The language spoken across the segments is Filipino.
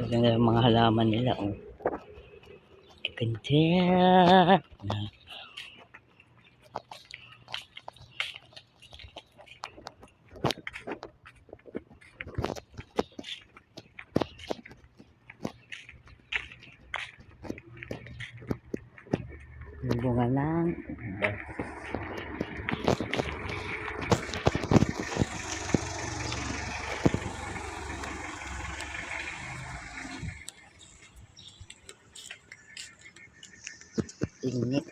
Maganda yung mga halaman nila. Oh. Ganda. Yung bunga lang. Init.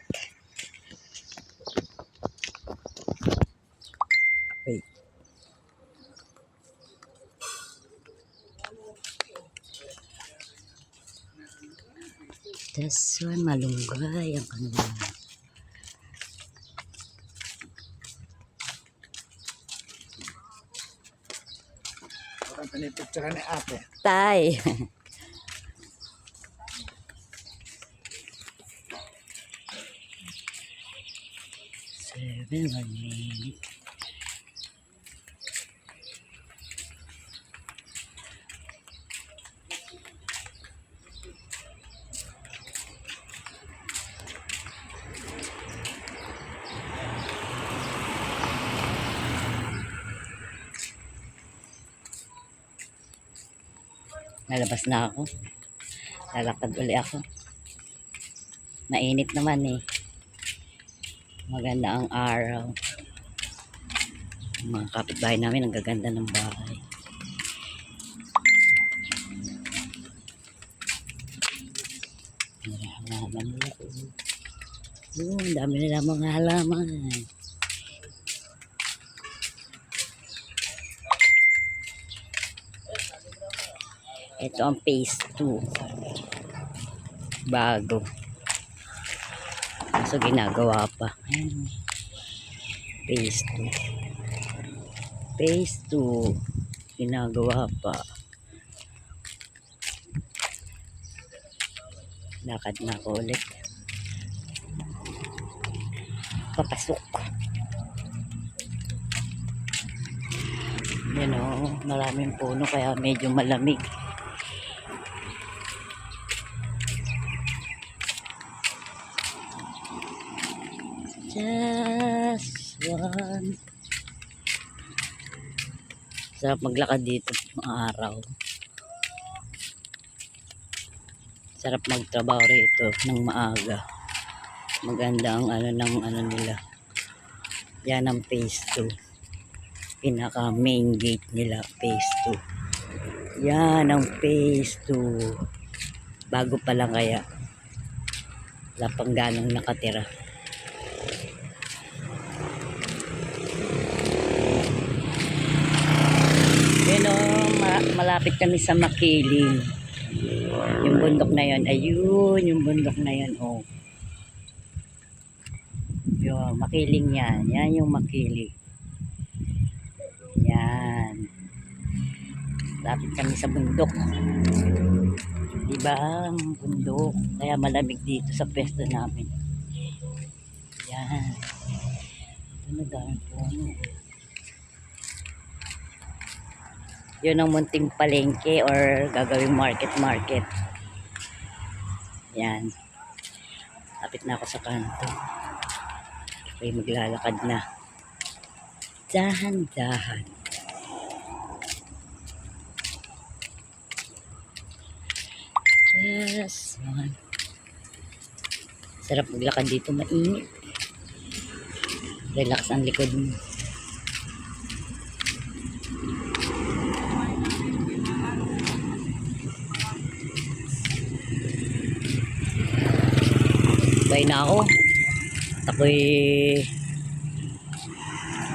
Wait. This one, malunggay ang kanila. Parang pinipicture ni ate. Tay. Seven, 1 minute. Nalabas na ako. Lalakad uli ako. Mainit naman eh. Maganda ang araw. Mga kapitbahay namin, ang gaganda ng bahay. Halaman nila. Ang dami nila mga halaman. Ito ang phase 2. Bago. So ginagawa pa. Ayan. Phase 2. Phase 2. Ginagawa pa. Lakad na ako ulit. Papasok. Yan o. Maraming puno kaya medyo malamig. Just one. Sarap maglakad dito ng araw. Sarap magtrabaho rito ng maaga. Maganda ang ano nila. Yan ang phase 2. Pinaka main gate nila, phase 2. Yan ang phase 2. Bago pa lang kaya. Wala pang ganong nakatira. Yun o, malapit kami sa Makiling. Yung bundok na yun, ayun, yung bundok na yun, oh. Yung Makiling yan, yan yung Makiling. Yan. Lapit kami sa bundok. Diba ang bundok? Kaya malamig dito sa pwesto namin. Yan. Ito na dahil puno. Yun ang munting palengke or gagawing market. Yan. Lapit na ako sa kanto. Okay, maglalakad na. Dahan-dahan. Yes, one. Sarap maglakad dito, mainit. Relax ang likod mo. Bye na ako. Ako'y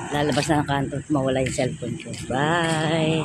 lalabas na ng kanto at mawala yung cellphone ko. Bye!